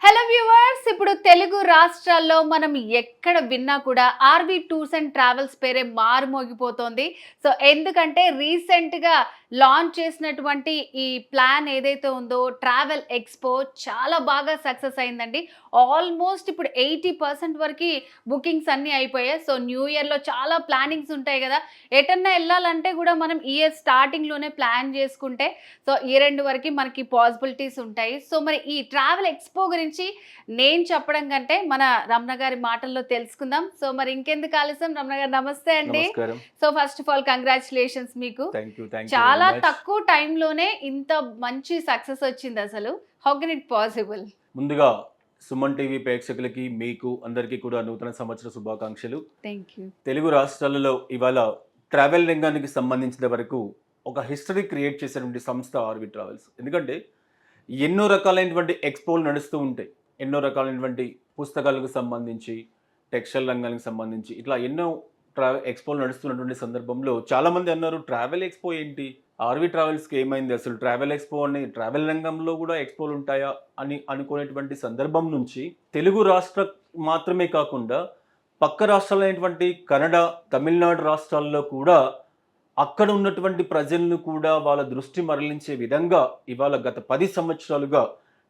Hello viewers, ఇప్పుడు తెలుగు రాష్ట్రాల్లో మనం ఎక్కడ విన్నా కూడా ఆర్వి టూర్స్ అండ్ ట్రావెల్స్ పేరే మారుమోగిపోతోంది. సో ఎందుకంటే రీసెంట్గా లాంచ్ చేసినటువంటి ఈ ప్లాన్ ఏదైతే ఉందో ట్రావెల్ ఎక్స్పో చాలా బాగా సక్సెస్ అయిందండి. ఆల్మోస్ట్ ఇప్పుడు 80% వరకు బుకింగ్స్ అన్నీ అయిపోయాయి. సో న్యూ ఇయర్లో చాలా ప్లానింగ్స్ ఉంటాయి కదా, ఎటన్నా వెళ్ళాలంటే కూడా మనం ఇయర్ స్టార్టింగ్లోనే ప్లాన్ చేసుకుంటే సో ఇయర్ ఎండ్ వరకు మనకి పాసిబిలిటీస్ ఉంటాయి. సో మరి ఈ ట్రావెల్ ఎక్స్పో గురించి నేను చెప్పడం కంటే మన రమణ గారి మాటల్లో తెలుసుకుందాం. సో మరి ఇంకెందుకు ఆలస్యం, రమణ గారు నమస్తే అండి. నమస్కారం. So first of all congratulations మీకు. థ్యాంక్ యూ చాలా వెరీ మచ్. తక్కువ టైంలోనే ఇంత మంచి సక్సెస్ వచ్చింది. అసలు హౌ కెన్ ఇట్ పాసిబుల్? ముందుగా సుమన్ టీవీ ప్రేక్షకులకి మీకు అందరికీ కూడా నూతన సంవత్సర శుభాకాంక్షలు. Thank you. తెలుగు రాష్ట్రాలలో ఇవాళ ట్రావెల్ రంగానికి సంబంధించిన వరకు ఒక హిస్టరీ క్రియేట్ చేసినటువంటి సంస్థ ఆర్వి ట్రావెల్స్. ఎందుకంటే ఎన్నో రకాలైనటువంటి ఎక్స్పోలు నడుస్తూ ఉంటాయి. ఎన్నో రకాలైనటువంటి పుస్తకాలకు సంబంధించి, టెక్స్టైల్ రంగానికి సంబంధించి ఇట్లా ఎన్నో ఎక్స్పోలు నడుస్తున్నటువంటి సందర్భంలో చాలామంది అన్నారు, ట్రావెల్ ఎక్స్పో ఏంటి, ఆర్వి ట్రావెల్స్కి ఏమైంది, అసలు ట్రావెల్ ఎక్స్పో అని ట్రావెల్ రంగంలో కూడా ఎక్స్పోలు ఉంటాయా అని అనుకునేటువంటి సందర్భం నుంచి తెలుగు రాష్ట్ర మాత్రమే కాకుండా పక్క రాష్ట్రాలైనటువంటి కన్నడ, తమిళనాడు రాష్ట్రాల్లో కూడా అక్కడ ఉన్నటువంటి ప్రజలను కూడా వాళ్ళ దృష్టి మరలించే విధంగా ఇవాళ గత 10 సంవత్సరాలుగా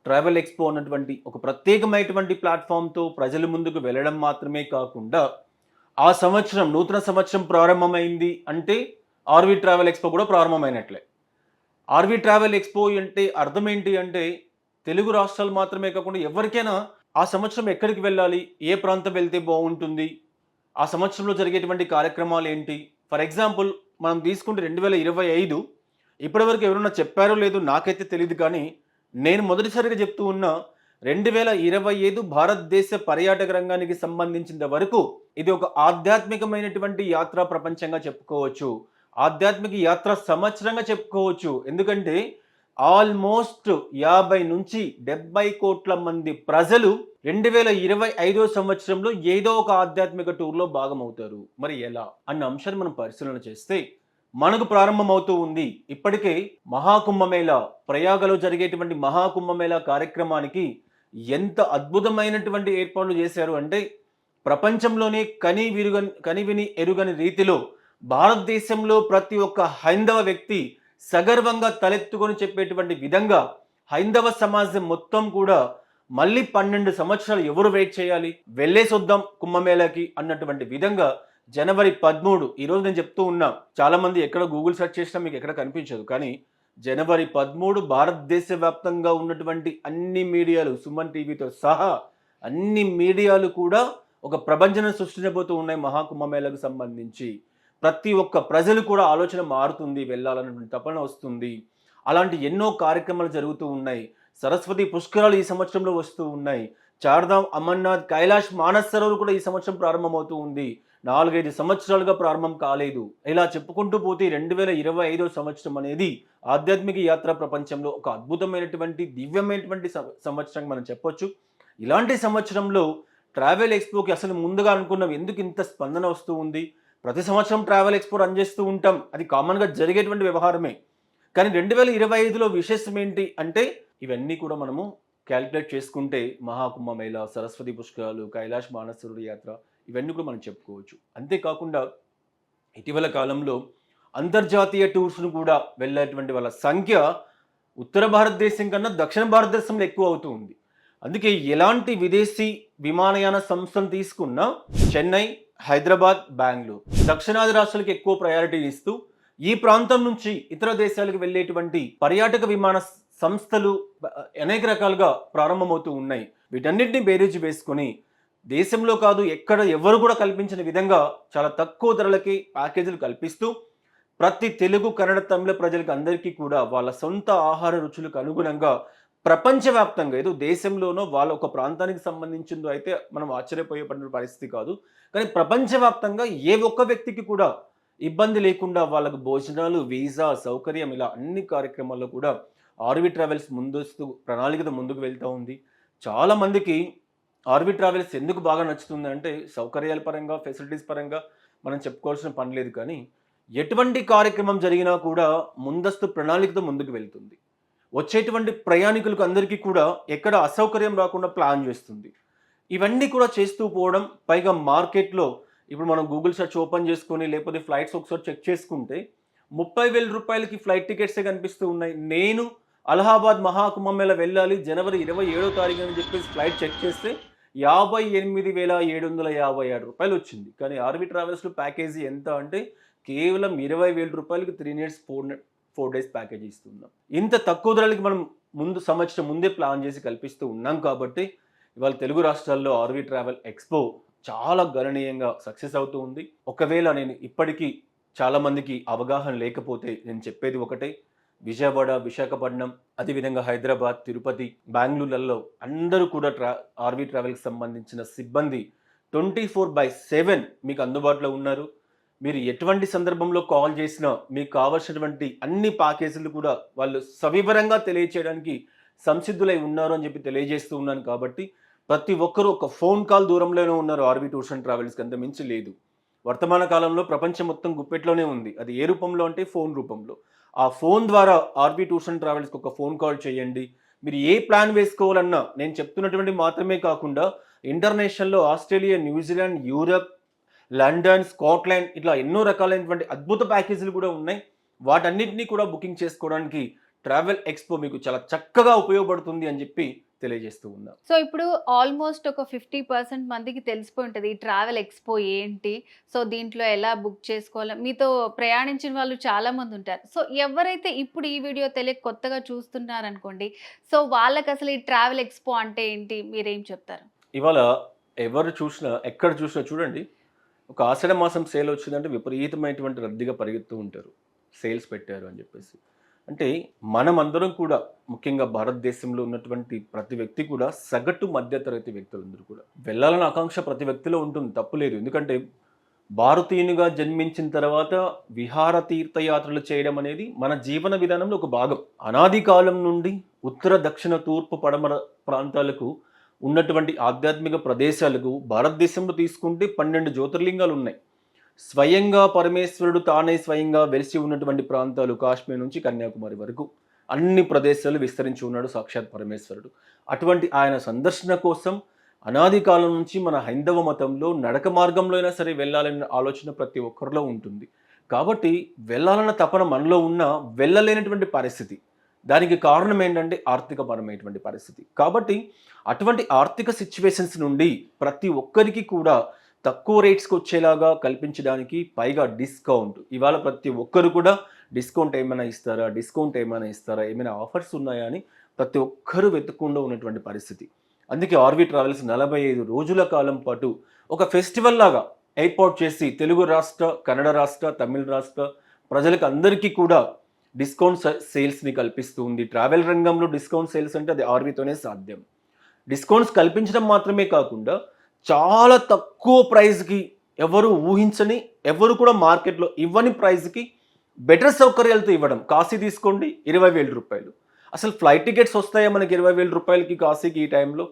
ట్రావెల్ ఎక్స్పో అన్నటువంటి ఒక ప్రత్యేకమైనటువంటి ప్లాట్ఫామ్తో ప్రజల ముందుకు వెళ్ళడం మాత్రమే కాకుండా ఆ సంవత్సరం నూతన సంవత్సరం ప్రారంభమైంది అంటే ఆర్వి ట్రావెల్ ఎక్స్పో కూడా ప్రారంభమైనట్లే. ఆర్వి ట్రావెల్ ఎక్స్పో అంటే అర్థం ఏంటి అంటే తెలుగు రాష్ట్రాలు మాత్రమే కాకుండా ఎవరికైనా ఆ సంవత్సరం ఎక్కడికి వెళ్ళాలి, ఏ ప్రాంతం వెళ్తే బాగుంటుంది, ఆ సంవత్సరంలో జరిగేటువంటి కార్యక్రమాలు ఏంటి. ఫర్ ఎగ్జాంపుల్ మనం తీసుకుంటే 2025 ఇప్పటివరకు ఎవరన్నా చెప్పారో లేదో నాకైతే తెలియదు, కానీ నేను మొదటిసారిగా చెప్తూ ఉన్నా 2025 భారతదేశ పర్యాటక రంగానికి సంబంధించిన వరకు ఇది ఒక ఆధ్యాత్మికమైనటువంటి యాత్రా ప్రపంచంగా చెప్పుకోవచ్చు, ఆధ్యాత్మిక యాత్ర సంవత్సరంగా చెప్పుకోవచ్చు. ఎందుకంటే ఆల్మోస్ట్ 50 నుంచి 70 కోట్ల మంది ప్రజలు 2025 సంవత్సరంలో ఏదో ఒక ఆధ్యాత్మిక టూర్లో భాగమవుతారు. మరి ఎలా అన్న అంశాన్ని మనం పరిశీలన చేస్తే మనకు ప్రారంభమవుతూ ఉంది. ఇప్పటికే మహాకుంభమేళా, ప్రయాగలో జరిగేటువంటి మహాకుంభమేళా కార్యక్రమానికి ఎంత అద్భుతమైనటువంటి ఏర్పాట్లు చేశారు అంటే ప్రపంచంలోనే కనివిని ఎరుగని రీతిలో భారతదేశంలో ప్రతి ఒక్క హైందవ వ్యక్తి సగర్వంగా తలెత్తుకొని చెప్పేటువంటి విధంగా హైందవ సమాజం మొత్తం కూడా మళ్ళీ 12 సంవత్సరాలు ఎవరు వెయిట్ చేయాలి, వెళ్ళేసొద్దాం కుంభమేళాకి అన్నటువంటి విధంగా జనవరి 13, ఈరోజు నేను చెప్తూ ఉన్నా, చాలా మంది ఎక్కడ గూగుల్ సెర్చ్ చేసినా మీకు ఎక్కడ కనిపించదు, కానీ జనవరి 13 భారతదేశ వ్యాప్తంగా ఉన్నటువంటి అన్ని మీడియాలు, సుమన్ టీవీతో సహా అన్ని మీడియాలు కూడా ఒక ప్రభంజనం సృష్టించబోతూ ఉన్నాయి. మహాకుంభమేళాకు సంబంధించి ప్రతి ఒక్క ప్రజలు కూడా ఆలోచన మారుతుంది, వెళ్ళాలన్నటువంటి తపన వస్తుంది. అలాంటి ఎన్నో కార్యక్రమాలు జరుగుతూ ఉన్నాయి. సరస్వతి పుష్కరాలు ఈ సంవత్సరంలో వస్తూ ఉన్నాయి. చార్ధామ్, అమర్నాథ్, కైలాష్, మానస్ సరోవర్ కూడా ఈ సంవత్సరం ప్రారంభమవుతూ ఉంది. 4-5 సంవత్సరాలుగా ప్రారంభం కాలేదు. ఇలా చెప్పుకుంటూ పోతే 2025 సంవత్సరం అనేది ఆధ్యాత్మిక యాత్రా ప్రపంచంలో ఒక అద్భుతమైనటువంటి దివ్యమైనటువంటి సంవత్సరంగా మనం చెప్పొచ్చు. ఇలాంటి సంవత్సరంలో ట్రావెల్ ఎక్స్పోకి అసలు ముందుగా అనుకున్నాం, ఎందుకు ఇంత స్పందన వస్తూ ఉంది. ప్రతి సంవత్సరం ట్రావెల్ ఎక్స్పో రన్ చేస్తూ ఉంటాం, అది కామన్గా జరిగేటువంటి వ్యవహారమే. కానీ 2025లో విశేషం ఏంటి అంటే ఇవన్నీ కూడా మనము క్యాలిక్యులేట్ చేసుకుంటే మహాకుంభమేళా, సరస్వతి పుష్కరాలు, కైలాష్ మానస్ సరోవర్ యాత్ర ఇవన్నీ కూడా మనం చెప్పుకోవచ్చు. అంతేకాకుండా ఇటీవల కాలంలో అంతర్జాతీయ టూర్స్ను కూడా వెళ్ళేటువంటి వాళ్ళ సంఖ్య ఉత్తర భారతదేశం కన్నా దక్షిణ భారతదేశంలో ఎక్కువ అవుతూ ఉంది. అందుకే ఎలాంటి విదేశీ విమానయాన సంస్థను తీసుకున్నా చెన్నై, హైదరాబాద్, బెంగళూరు దక్షిణాది రాష్ట్రాలకు ఎక్కువ ప్రయారిటీ ఇస్తూ ఈ ప్రాంతం నుంచి ఇతర దేశాలకు వెళ్ళేటువంటి పర్యాటక విమాన సంస్థలు అనేక రకాలుగా ప్రారంభమవుతూ ఉన్నాయి. వీటన్నిటిని బేరీజు వేసుకొని దేశంలో కాదు ఎక్కడ ఎవరు కూడా కల్పించిన విధంగా చాలా తక్కువ ధరలకి ప్యాకేజీలు కల్పిస్తూ ప్రతి తెలుగు, కన్నడ, తమిళ ప్రజలకు అందరికీ కూడా వాళ్ళ సొంత ఆహార రుచులకు అనుగుణంగా ప్రపంచవ్యాప్తంగా, ఏదో దేశంలోనో వాళ్ళ ఒక ప్రాంతానికి సంబంధించిందో అయితే మనం ఆశ్చర్యపోయేపడిన పరిస్థితి కాదు, కానీ ప్రపంచవ్యాప్తంగా ఏ ఒక్క వ్యక్తికి కూడా ఇబ్బంది లేకుండా వాళ్ళకు భోజనాలు, వీసా సౌకర్యం, ఇలా అన్ని కార్యక్రమాల్లో కూడా ఆర్వి ట్రావెల్స్ ప్రణాళికతో ముందుకు వెళ్తూ ఉంది. చాలామందికి ఆర్వి ట్రావెల్స్ ఎందుకు బాగా నచ్చుతుంది అంటే సౌకర్యాల పరంగా, ఫెసిలిటీస్ పరంగా మనం చెప్పుకోవాల్సిన పని లేదు, కానీ ఎటువంటి కార్యక్రమం జరిగినా కూడా ముందస్తు ప్రణాళికతో ముందుకు వెళ్తుంది. వచ్చేటువంటి ప్రయాణికులకు అందరికీ కూడా ఎక్కడ అసౌకర్యం రాకుండా ప్లాన్ చేస్తుంది. ఇవన్నీ కూడా చేస్తూ పోవడం, పైగా మార్కెట్లో ఇప్పుడు మనం గూగుల్ సెర్చ్ ఓపెన్ చేసుకొని లేకపోతే ఫ్లైట్స్ ఒకసారి చెక్ చేసుకుంటే 30,000 రూపాయలకి ఫ్లైట్ టికెట్సే కనిపిస్తూ ఉన్నాయి. నేను అలహాబాద్ మహాకుంభమేళ వెళ్ళాలి జనవరి 27వ తారీఖు అని చెప్పేసి ఫ్లైట్ చెక్ చేస్తే 58,756 రూపాయలు వచ్చింది. కానీ ఆర్వి ట్రావెల్స్లో ప్యాకేజీ ఎంత అంటే కేవలం 20,000 రూపాయలకి 3 nights 4 days ప్యాకేజ్ ఇస్తున్నాం. ఇంత తక్కువ ధరలకి మనం సంవత్సరం ముందే ప్లాన్ చేసి కల్పిస్తూ ఉన్నాం కాబట్టి ఇవాళ తెలుగు రాష్ట్రాల్లో ఆర్వి ట్రావెల్ ఎక్స్పో చాలా గణనీయంగా సక్సెస్ అవుతూ ఉంది. ఒకవేళ నేను ఇప్పటికీ చాలామందికి అవగాహన లేకపోతే నేను చెప్పేది ఒకటే, విజయవాడ, విశాఖపట్నం, అదేవిధంగా హైదరాబాద్, తిరుపతి, బెంగళూరులలో అందరూ కూడా ఆర్వి ట్రావెల్కి సంబంధించిన సిబ్బంది 24/7 మీకు అందుబాటులో ఉన్నారు. మీరు ఎటువంటి సందర్భంలో కాల్ చేసినా మీకు కావాల్సినటువంటి అన్ని ప్యాకేజీలు కూడా వాళ్ళు సవివరంగా తెలియచేయడానికి సంసిద్ధులై ఉన్నారు అని చెప్పి తెలియజేస్తూ ఉన్నాను. కాబట్టి ప్రతి ఒక్కరూ ఒక ఫోన్ కాల్ దూరంలోనే ఉన్నారు ఆర్వి టూర్స్ అండ్ ట్రావెల్స్కి, అంత మించి లేదు. వర్తమాన కాలంలో ప్రపంచం మొత్తం గుప్పెట్లోనే ఉంది. అది ఏ రూపంలో అంటే ఫోన్ రూపంలో. ఆ ఫోన్ ద్వారా ఆర్వి టూర్స్ అండ్ ట్రావెల్స్కి ఒక ఫోన్ కాల్ చేయండి. మీరు ఏ ప్లాన్ వేసుకోవాలన్నా నేను చెప్తున్నటువంటి మాత్రమే కాకుండా ఇంటర్నేషనల్లో Australia, New Zealand, Europe, London, Scotland ఇట్లా ఎన్నో రకాలైనటువంటి అద్భుత ప్యాకేజీలు కూడా ఉన్నాయి. వాటన్నిటినీ కూడా బుకింగ్ చేసుకోవడానికి ట్రావెల్ ఎక్స్పో మీకు చాలా చక్కగా ఉపయోగపడుతుంది అని చెప్పి తెలియజేస్తూ ఉన్నా. సో ఇప్పుడు ఆల్మోస్ట్ ఒక 50% మందికి తెలిసిపోయి ఉంటుంది ఈ ట్రావెల్ ఎక్స్పో ఏంటి, సో దీంట్లో ఎలా బుక్ చేసుకోవాలి. మీతో ప్రయాణించిన వాళ్ళు చాలా మంది ఉంటారు. సో ఎవరైతే ఇప్పుడు ఈ వీడియో తెలియక కొత్తగా చూస్తున్నారనుకోండి, సో వాళ్ళకి అసలు ఈ ట్రావెల్ ఎక్స్పో అంటే ఏంటి, మీరేం చెప్తారు? ఇవాళ ఎవరు చూసినా ఎక్కడ చూసినా చూడండి, ఒక ఆషాఢ మాసం సేల్ వచ్చిందంటే విపరీతమైనటువంటి రద్దీగా పరిగెత్తూ ఉంటారు, సేల్స్ పెట్టారు అని చెప్పేసి. అంటే మనమందరం కూడా ముఖ్యంగా భారతదేశంలో ఉన్నటువంటి ప్రతి వ్యక్తి కూడా సగటు మధ్యతరగతి వ్యక్తులందరూ కూడా వెళ్ళాలన్న ఆకాంక్ష ప్రతి వ్యక్తిలో ఉంటుంది, తప్పులేదు. ఎందుకంటే భారతీయునిగా జన్మించిన తర్వాత విహార తీర్థయాత్రలు చేయడం అనేది మన జీవన విధానంలో ఒక భాగం. అనాది కాలం నుండి ఉత్తర, దక్షిణ, తూర్పు, పడమర ప్రాంతాలకు ఉన్నటువంటి ఆధ్యాత్మిక ప్రదేశాలకు భారతదేశంలో తీసుకుంటే 12 జ్యోతిర్లింగాలు ఉన్నాయి. స్వయంగా పరమేశ్వరుడు తానే స్వయంగా వెలిసి ఉన్నటువంటి ప్రాంతాలు కాశ్మీర్ నుంచి కన్యాకుమారి వరకు అన్ని ప్రదేశాలు విస్తరించి ఉన్నాడు సాక్షాత్ పరమేశ్వరుడు. అటువంటి ఆయన సందర్శన కోసం అనాది కాలం నుంచి మన హైందవ మతంలో నడక మార్గంలో అయినా సరే వెళ్ళాలనే ఆలోచన ప్రతి ఒక్కరిలో ఉంటుంది. కాబట్టి వెళ్ళాలన్న తపన మనలో ఉన్న వెళ్ళలేనటువంటి పరిస్థితి. దానికి కారణం ఏంటంటే ఆర్థికపరమైనటువంటి పరిస్థితి. కాబట్టి అటువంటి ఆర్థిక సిచ్యువేషన్స్ నుండి ప్రతి ఒక్కరికి కూడా తక్కువ రేట్స్కి వచ్చేలాగా కల్పించడానికి, పైగా డిస్కౌంట్. ఇవాళ ప్రతి ఒక్కరు కూడా డిస్కౌంట్ ఏమైనా ఇస్తారా, ఏమైనా ఆఫర్స్ ఉన్నాయా అని ప్రతి ఒక్కరూ వెతుక్కుండా ఉన్నటువంటి పరిస్థితి. అందుకే ఆర్వి ట్రావెల్స్ 45 రోజుల కాలం పాటు ఒక ఫెస్టివల్ లాగా ఏర్పాటు చేసి తెలుగు రాష్ట్ర, కన్నడ రాష్ట్ర, తమిళ రాష్ట్ర ప్రజలకు అందరికీ కూడా డిస్కౌంట్ సేల్స్ని కల్పిస్తూ ఉంది. ట్రావెల్ రంగంలో డిస్కౌంట్ సేల్స్ అంటే అది ఆర్వీతోనే సాధ్యం. డిస్కౌంట్స్ కల్పించడం మాత్రమే కాకుండా చాలా తక్కువ ప్రైస్కి, ఎవరు ఊహించని, ఎవరు కూడా మార్కెట్లో ఇవ్వని ప్రైస్కి బెటర్ సౌకర్యాలతో ఇవ్వడం. కాశీ తీసుకోండి, 20,000 రూపాయలు. అసలు ఫ్లైట్ టికెట్స్ వస్తాయా మనకి 20,000 రూపాయలకి కాశీకి ఈ టైంలో?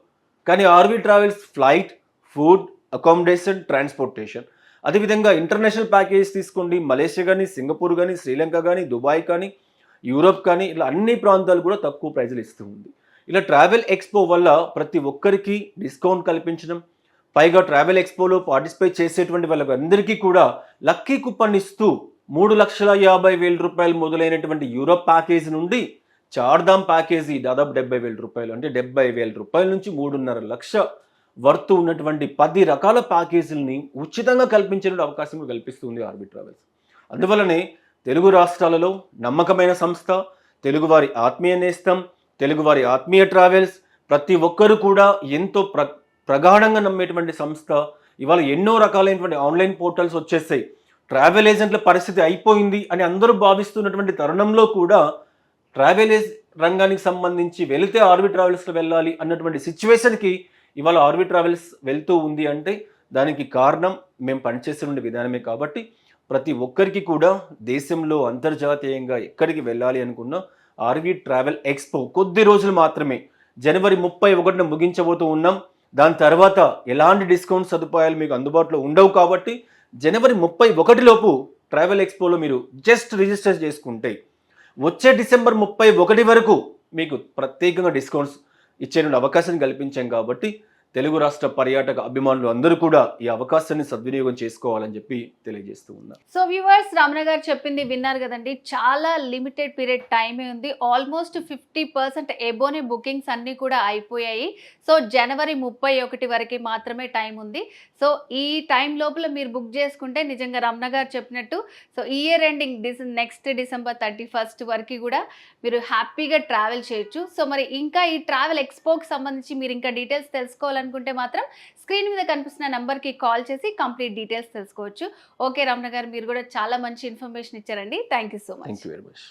కానీ RV travels flight, food, accommodation, transportation, అదేవిధంగా ఇంటర్నేషనల్ ప్యాకేజ్ తీసుకోండి, మలేషియా కానీ, సింగపూర్ కానీ, శ్రీలంక కానీ, దుబాయ్ కానీ, యూరోప్ కానీ, ఇలా అన్ని ప్రాంతాలు కూడా తక్కువ ప్రైజులు ఇస్తూ ఉంది. ఇలా ట్రావెల్ ఎక్స్పో వల్ల ప్రతి ఒక్కరికి డిస్కౌంట్ కల్పించడం, పైగా ట్రావెల్ ఎక్స్పోలో పార్టిసిపేట్ చేసేటువంటి వాళ్ళకి అందరికీ కూడా లక్కీ కూపన్ ఇస్తూ 3,50,000 రూపాయలు మొదలైనటువంటి యూరోప్ ప్యాకేజ్ నుండి చార్ధామ్ ప్యాకేజీ దాదాపు 70,000 రూపాయలు, అంటే 70,000 రూపాయల నుంచి 3.5 లక్ష వర్త్ ఉన్నటువంటి 10 రకాల ప్యాకేజీలని ఉచితంగా కల్పించే అవకాశం కల్పిస్తుంది ఆర్వి ట్రావెల్స్. అందువల్లనే తెలుగు రాష్ట్రాలలో నమ్మకమైన సంస్థ, తెలుగువారి ఆత్మీయ నేస్తం, తెలుగువారి ఆత్మీయ ట్రావెల్స్, ప్రతి ఒక్కరు కూడా ఎంతో ప్రగాఢంగా నమ్మేటువంటి సంస్థ. ఇవాళ ఎన్నో రకాలైనటువంటి ఆన్లైన్ పోర్టల్స్ వచ్చేసాయి. ట్రావెల్ ఏజెంట్ల పరిస్థితి అయిపోయింది అని అందరూ భావిస్తున్నటువంటి తరుణంలో కూడా ట్రావెల్ రంగానికి సంబంధించి వెళితే ఆర్వి ట్రావెల్స్లో వెళ్ళాలి అన్నటువంటి సిచ్యువేషన్కి ఇవాళ ఆర్వి ట్రావెల్స్ వెళ్తూ ఉంది అంటే దానికి కారణం మేము పనిచేసే విధానమే. కాబట్టి ప్రతి ఒక్కరికి కూడా దేశంలో అంతర్జాతీయంగా ఎక్కడికి వెళ్ళాలి అనుకున్న ఆర్వి ట్రావెల్ ఎక్స్పో కొద్ది రోజులు మాత్రమే, జనవరి 31న ముగించబోతూ ఉన్నాం. దాని తర్వాత ఎలాంటి డిస్కౌంట్ సదుపాయాలు మీకు అందుబాటులో ఉండవు. కాబట్టి జనవరి 31 లోపు ట్రావెల్ ఎక్స్పోలో మీరు జస్ట్ రిజిస్టర్ చేసుకుంటే వచ్చే డిసెంబర్ 31 వరకు మీకు ప్రత్యేకంగా డిస్కౌంట్స్ ఇచ్చేటువంటి అవకాశాన్ని కల్పించాం కాబట్టి తెలుగు రాష్ట్ర పర్యాటక అభిమానులు అందరూ కూడా ఈ అవకాశాన్ని సద్వినియోగం చేసుకోవాలని చెప్పి తెలియజేస్తూ ఉన్నారు. సో వ్యూవర్స్, రమణ గారు చెప్పింది విన్నారు కదండి. చాలా లిమిటెడ్ పీరియడ్ టైమే ఉంది. ఆల్మోస్ట్ 50% ఎబోనే బుకింగ్స్ అన్నీ కూడా అయిపోయాయి. సో జనవరి 31 వరకు మాత్రమే టైం ఉంది. సో ఈ టైం లోపల మీరు బుక్ చేసుకుంటే నిజంగా రమణ గారు చెప్పినట్టు so year ending next December 31 వరకు కూడా మీరు హ్యాపీగా ట్రావెల్ చేయొచ్చు. సో మరి ఇంకా ఈ ట్రావెల్ ఎక్స్పోకి సంబంధించి మీరు ఇంకా డీటెయిల్స్ తెలుసుకోవాలనుకుంటే మాత్రం స్క్రీన్ మీద కనిపిస్తున్న నంబర్కి కాల్ చేసి కంప్లీట్ డీటెయిల్స్ తెలుసుకోవచ్చు. ఓకే రమణ గారు, మీరు కూడా చాలా మంచి ఇన్ఫర్మేషన్ ఇచ్చారండి. Thank you so much. Thank you very much.